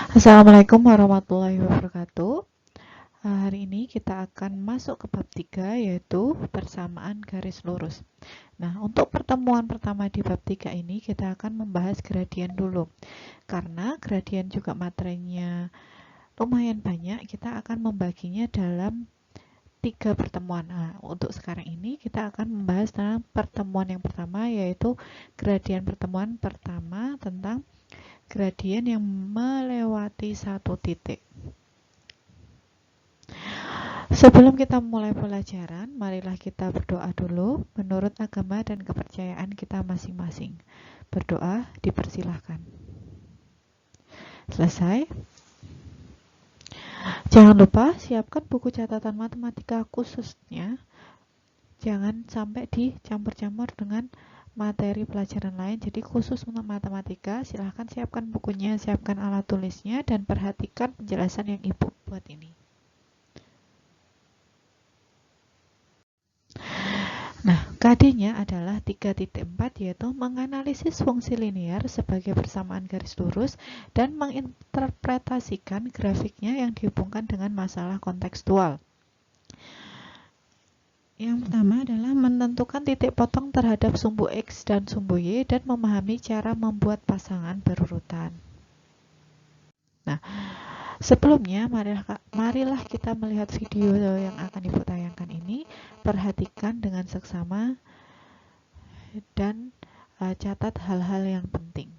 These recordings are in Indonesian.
Assalamualaikum warahmatullahi wabarakatuh. Hari ini kita akan masuk ke bab 3, yaitu persamaan garis lurus. Nah, untuk pertemuan pertama di bab 3 ini kita akan membahas gradien dulu. Karena gradien juga materinya lumayan banyak, kita akan membaginya dalam 3 pertemuan. Nah, untuk sekarang ini kita akan membahas tentang pertemuan yang pertama, yaitu gradien pertemuan pertama tentang gradien yang melewati satu titik. Sebelum kita mulai pelajaran, marilah kita berdoa dulu menurut agama dan kepercayaan kita masing-masing. Berdoa dipersilahkan. Selesai. Jangan lupa siapkan buku catatan matematika khususnya. Jangan sampai dicampur-campur dengan materi pelajaran lain. Jadi khusus untuk matematika, silahkan siapkan bukunya, siapkan alat tulisnya, dan perhatikan penjelasan yang Ibu buat ini. Nah, KD-nya adalah 3.4, yaitu menganalisis fungsi linear sebagai persamaan garis lurus dan menginterpretasikan grafiknya yang dihubungkan dengan masalah kontekstual. Yang pertama adalah menentukan titik potong terhadap sumbu X dan sumbu Y dan memahami cara membuat pasangan berurutan. Nah, sebelumnya marilah kita melihat video yang akan Ibu tayangkan ini. Perhatikan dengan seksama dan catat hal-hal yang penting.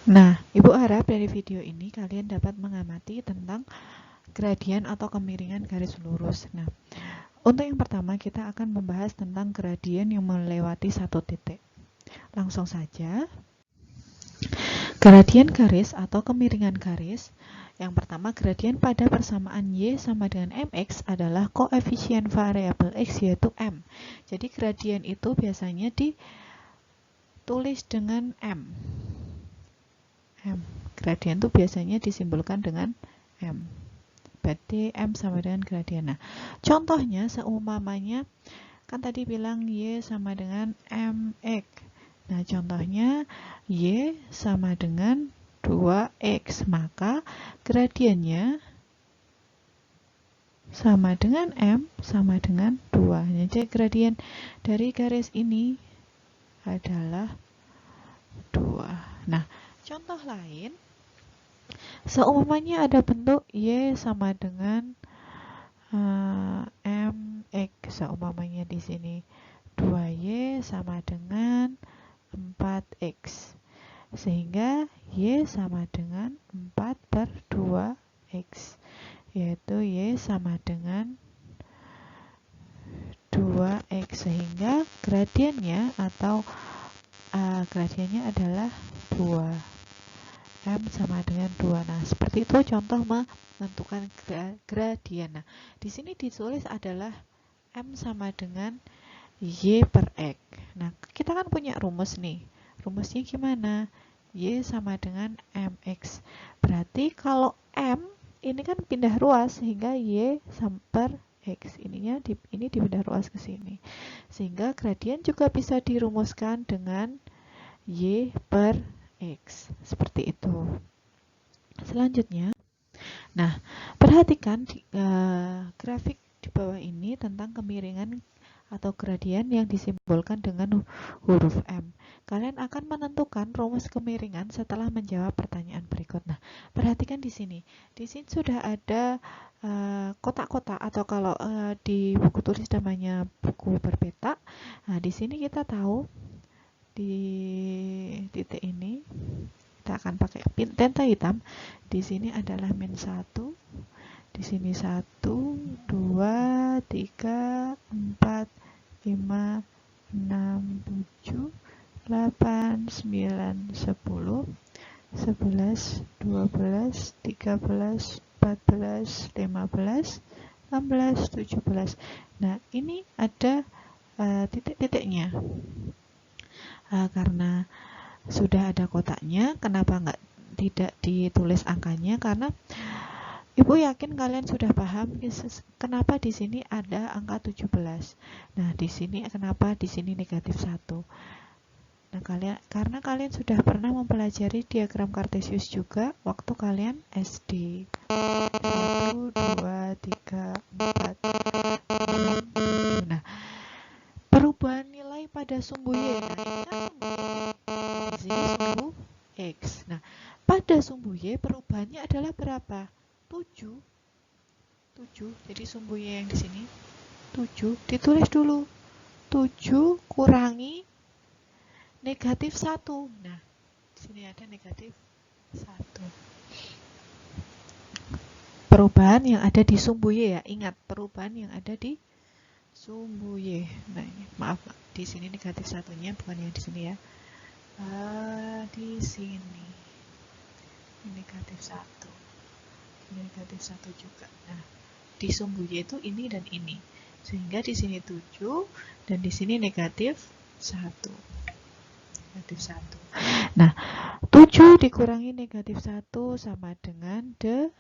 Nah, Ibu harap dari video ini kalian dapat mengamati tentang gradien atau kemiringan garis lurus. Nah, untuk yang pertama kita akan membahas tentang gradien yang melewati satu titik. Langsung saja. Gradien garis atau kemiringan garis. Yang pertama, gradien pada persamaan Y sama dengan MX adalah koefisien variabel X, yaitu M. Jadi gradien itu biasanya ditulis dengan M. Gradien itu biasanya disimbolkan dengan M. Berarti M sama dengan gradien. Nah, contohnya seumpamanya kan tadi bilang Y sama dengan MX. Nah, contohnya Y sama dengan 2X, maka gradiennya sama dengan M sama dengan 2. Jadi gradien dari garis ini adalah 2. Nah, contoh lain, seumpamanya ada bentuk Y sama dengan MX, seumpamanya di sini 2Y sama dengan 4X, sehingga Y sama dengan 4 per 2X, yaitu Y sama dengan 2X, sehingga gradiennya atau gradiennya adalah 2. M sama dengan 2. Nah, seperti itu contoh menentukan gradien. Nah, di sini ditulis adalah M sama dengan Y per X. Nah, kita kan punya rumus nih. Rumusnya gimana? Y sama dengan mx. Berarti kalau m ini kan pindah ruas sehingga y per x. Ini dipindah ruas ke sini. Sehingga gradien juga bisa dirumuskan dengan y per x. Seperti itu. Selanjutnya, nah, perhatikan grafik di bawah ini tentang kemiringan atau gradien yang disimbolkan dengan huruf M. Kalian akan menentukan rumus kemiringan setelah menjawab pertanyaan berikut. Nah, perhatikan di sini. Di sini sudah ada kotak-kotak atau kalau di buku tulis namanya buku berpeta. Nah, di sini kita tahu di titik ini kita akan pakai tinta hitam. Di sini adalah min 1. Di sini 1, 2, 3, 4, 5, 6, 7, 8, 9, 10, 11, 12, 13, 14, 15, 16, 17. Nah, ini ada titik-titiknya. Karena sudah ada kotaknya, kenapa tidak ditulis angkanya? Karena Ibu yakin kalian sudah paham kenapa di sini ada angka 17. Nah, di sini kenapa di sini negatif 1. Nah, karena kalian sudah pernah mempelajari diagram kartesius juga waktu kalian SD. 1, 2, 3, 4, 5, 7. Nah, perubahan nilai pada sumbu Y. Nah, ini kan sumbu Y. Di sini sumbu X. Nah, pada sumbu Y perubahannya adalah berapa? 7. Jadi sumbu Y yang di sini 7. Ditulis dulu. 7 kurangi negatif 1. Nah, di sini ada negatif 1. Perubahan yang ada di sumbu Y ya. Ingat, perubahan yang ada di sumbu Y. Nah, ini, maaf, di sini negatif 1-nya bukan yang di sini ya. Di sini negatif 1. Negatif 1 juga. Nah, di sumbu Y itu ini dan ini. Sehingga di sini 7 dan di sini negatif 1. Negatif 1. Nah, 7 dikurangi negatif 1 sama dengan 8.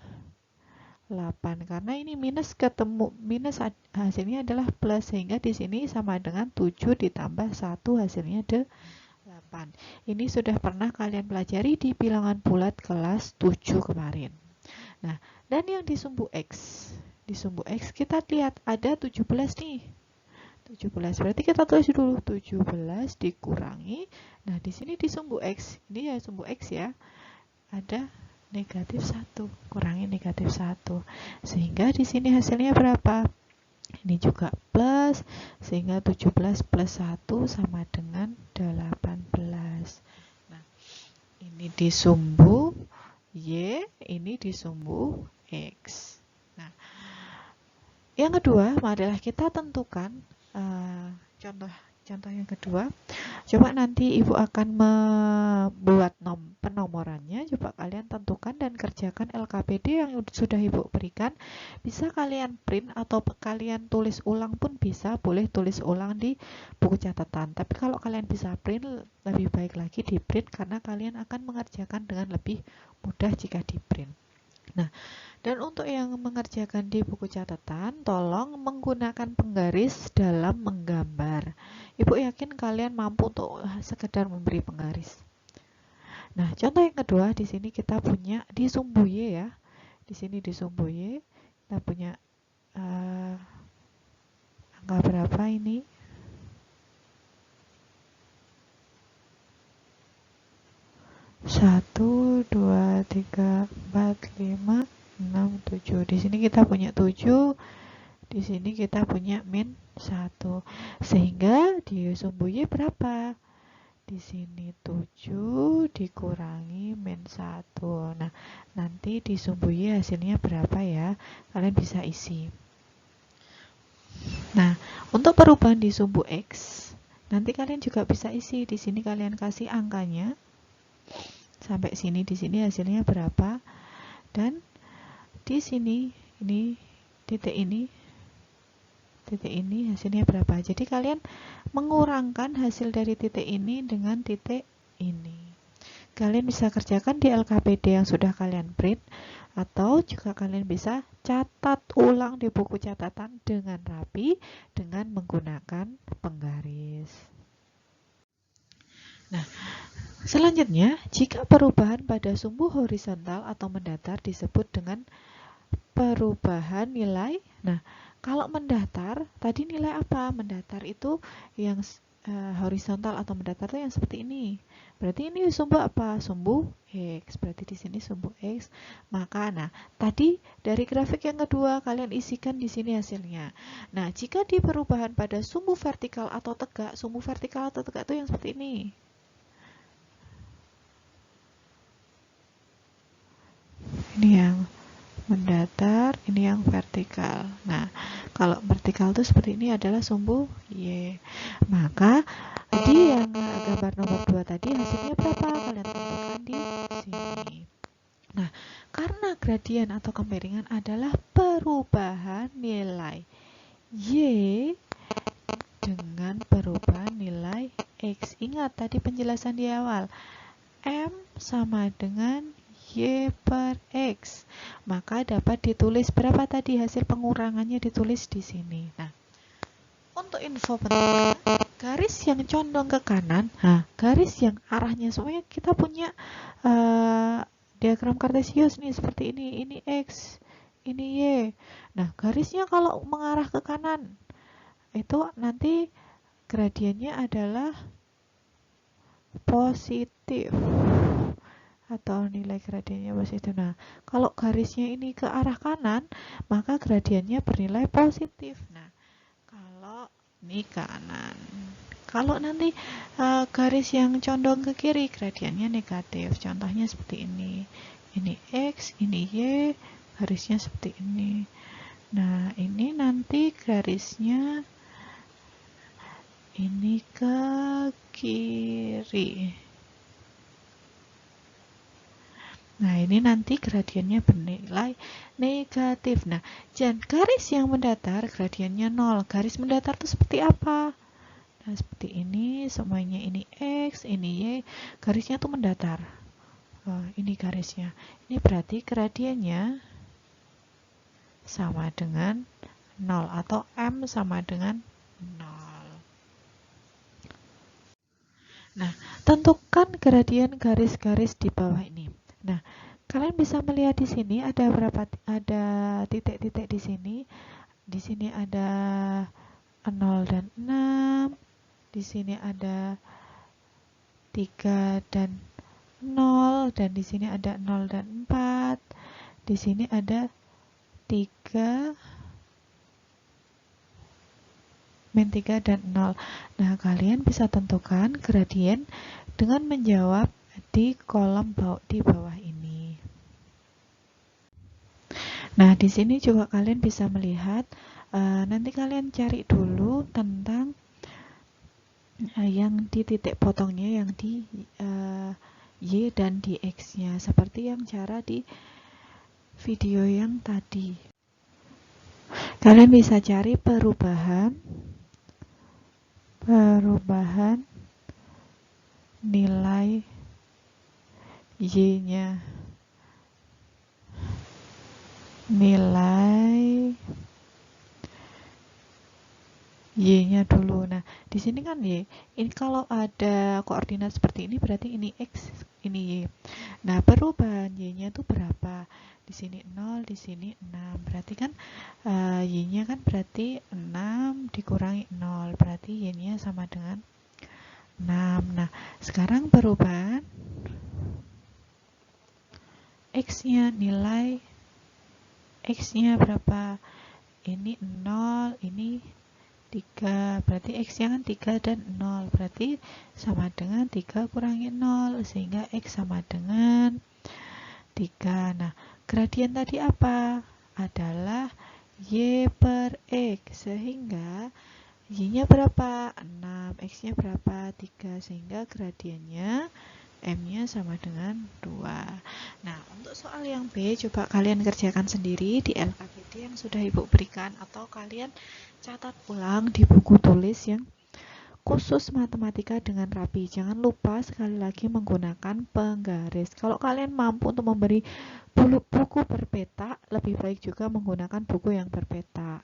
Karena ini minus ketemu minus hasilnya adalah plus sehingga di sini sama dengan 7 ditambah 1 hasilnya 8. Ini sudah pernah kalian pelajari di bilangan bulat kelas 7 kemarin. Nah, dan yang di sumbu X. Di sumbu X kita lihat ada 17 nih. 17. Berarti kita tulis dulu 17 dikurangi. Nah, di sini di sumbu X. Ini ya sumbu X ya. Ada negatif 1. Kurangi negatif 1. Sehingga di sini hasilnya berapa? Ini juga plus. Sehingga 17 plus 1 sama dengan 18. Nah, ini di sumbu Y, ini di sumbu X. Nah, yang kedua adalah kita tentukan contoh yang kedua. Coba nanti Ibu akan membuat penomorannya. Coba kalian tentukan dan kerjakan LKPD yang sudah Ibu berikan. Bisa kalian print atau kalian tulis ulang pun bisa. Boleh tulis ulang di buku catatan. Tapi kalau kalian bisa print, lebih baik lagi di print karena kalian akan mengerjakan dengan lebih mudah jika di print. Nah, dan untuk yang mengerjakan di buku catatan, tolong menggunakan penggaris dalam menggambar. Ibu yakin kalian mampu untuk sekedar memberi penggaris. Nah, contoh yang kedua di sini kita punya di sumbu Y ya. Di sini di sumbu Y kita punya angka berapa ini? 1, 2, 3, 4, 5, 6, 7. Di sini kita punya 7. Di sini kita punya min 1. Sehingga di sumbu Y berapa? Di sini 7 dikurangi min 1. Nah, nanti di sumbu Y hasilnya berapa ya? Kalian bisa isi. Nah, untuk perubahan di sumbu X, nanti kalian juga bisa isi. Di sini kalian kasih angkanya. Sampai sini, di sini hasilnya berapa? Dan di sini, ini titik ini titik ini hasilnya berapa. Jadi kalian mengurangkan hasil dari titik ini dengan titik ini. Kalian bisa kerjakan di LKPD yang sudah kalian print, atau juga kalian bisa catat ulang di buku catatan dengan rapi dengan menggunakan penggaris. Nah, selanjutnya, jika perubahan pada sumbu horizontal atau mendatar disebut dengan perubahan nilai. Nah, kalau mendatar, tadi nilai apa? Mendatar itu yang horizontal atau mendatar itu yang seperti ini. Berarti ini sumbu apa? Sumbu X. Berarti di sini sumbu X. Maka, nah, tadi dari grafik yang kedua kalian isikan di sini hasilnya. Nah, jika di perubahan pada sumbu vertikal atau tegak, sumbu vertikal atau tegak itu yang seperti ini. Ini yang mendatar, ini yang vertikal. Nah, kalau vertikal itu seperti ini adalah sumbu Y. Maka di yang gambar nomor 2 tadi hasilnya berapa? Kalian tentukan di sini. Nah, karena gradien atau kemiringan adalah perubahan nilai Y dengan perubahan nilai X. Ingat tadi penjelasan di awal. M sama dengan Y per X. Maka dapat ditulis berapa tadi hasil pengurangannya ditulis di sini. Nah, untuk info penting, garis yang condong ke kanan, garis yang arahnya semuanya kita punya diagram kartesius nih seperti ini. Ini X, ini Y. Nah, garisnya kalau mengarah ke kanan, itu nanti gradiennya adalah positif. Atau nilai gradiennya positif. Nah, kalau garisnya ini ke arah kanan, maka gradiennya bernilai positif. Nah, kalau ini kanan. Kalau nanti garis yang condong ke kiri, gradiennya negatif. Contohnya seperti ini. Ini X, ini Y, garisnya seperti ini. Nah, ini nanti garisnya ini ke kiri. Nah, ini nanti gradiennya bernilai negatif. Nah, dan garis yang mendatar gradiennya 0. Garis mendatar itu seperti apa? Nah, seperti ini, semuanya ini X, ini Y, garisnya tuh mendatar. Ini garisnya. Ini berarti gradiennya sama dengan 0 atau M sama dengan 0. Nah, tentukan gradien garis-garis di bawah ini. Nah, kalian bisa melihat di sini ada titik-titik di sini. Di sini ada 0 dan 6. Di sini ada 3 dan 0 dan di sini ada 0 dan 4. Di sini ada 3 min 3 dan 0. Nah, kalian bisa tentukan gradien dengan menjawab di kolom di bawah ini. Nah, di sini juga kalian bisa melihat, nanti kalian cari dulu tentang yang di titik potongnya yang di Y dan di X-nya, seperti yang cara di video yang tadi. Kalian bisa cari perubahan nilai Y-nya, nilai Y-nya dulu. Nah, di sini kan Y. Ini kalau ada koordinat seperti ini berarti ini X, ini Y. Nah, perubahan Y-nya itu berapa? Di sini 0, di sini 6. Berarti kan Y-nya kan berarti 6 dikurangi 0. Berarti Y-nya sama dengan 6. Nah, sekarang perubahan X-nya, nilai X-nya berapa? Ini 0, ini 3. Berarti X-nya kan 3 dan 0. Berarti sama dengan 3 kurangi 0. Sehingga X sama dengan 3. Nah, gradien tadi apa? Adalah Y per X. Sehingga Y-nya berapa? 6. X-nya berapa? 3. Sehingga gradiennya M-nya sama dengan 2. Nah, untuk soal yang B, coba kalian kerjakan sendiri di LKPD yang sudah Ibu berikan, atau kalian catat ulang di buku tulis yang khusus matematika dengan rapi. Jangan lupa sekali lagi menggunakan penggaris. Kalau kalian mampu untuk memberi buku berpeta, lebih baik juga menggunakan buku yang berpeta.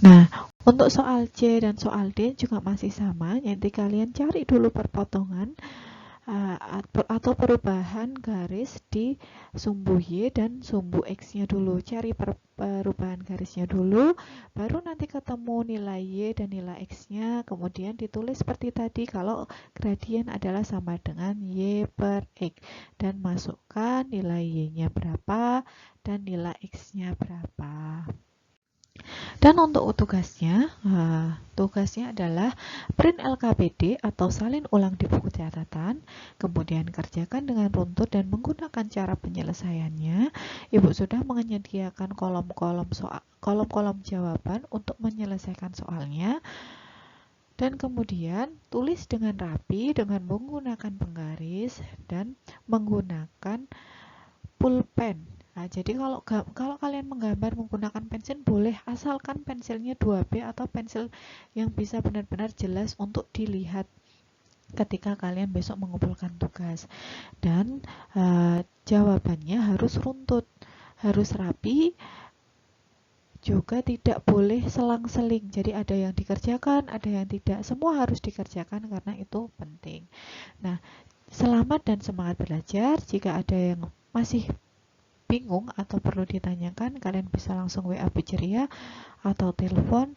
Nah, untuk soal C dan soal D juga masih sama. Nanti kalian cari dulu perpotongan atau perubahan garis di sumbu Y dan sumbu X-nya dulu. Cari perubahan garisnya dulu, baru nanti ketemu nilai Y dan nilai X-nya, kemudian ditulis seperti tadi kalau gradien adalah sama dengan Y per X, dan masukkan nilai Y-nya berapa dan nilai X-nya berapa. Dan untuk tugasnya adalah print LKPD atau salin ulang di buku catatan, kemudian kerjakan dengan runtut dan menggunakan cara penyelesaiannya. Ibu sudah menyediakan kolom-kolom jawaban untuk menyelesaikan soalnya. Dan kemudian tulis dengan rapi dengan menggunakan penggaris dan menggunakan pulpen. Nah, jadi kalau kalian menggambar menggunakan pensil boleh, asalkan pensilnya 2B atau pensil yang bisa benar-benar jelas untuk dilihat ketika kalian besok mengumpulkan tugas. Dan jawabannya harus runtut, harus rapi, juga tidak boleh selang-seling. Jadi ada yang dikerjakan, ada yang tidak. Semua harus dikerjakan karena itu penting. Nah, selamat dan semangat belajar. Jika ada yang masih bingung atau perlu ditanyakan, kalian bisa langsung WA Bu Ceria atau telepon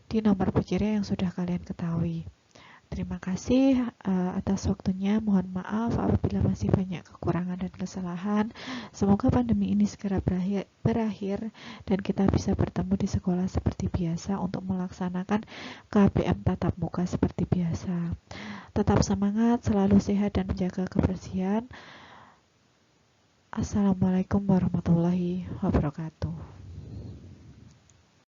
di nomor Bu Ceria yang sudah kalian ketahui. Terima kasih atas waktunya. Mohon maaf apabila masih banyak kekurangan dan kesalahan. Semoga pandemi ini segera berakhir dan kita bisa bertemu di sekolah seperti biasa untuk melaksanakan KBM tatap muka seperti biasa. Tetap semangat, selalu sehat dan menjaga kebersihan. Assalamualaikum warahmatullahi wabarakatuh.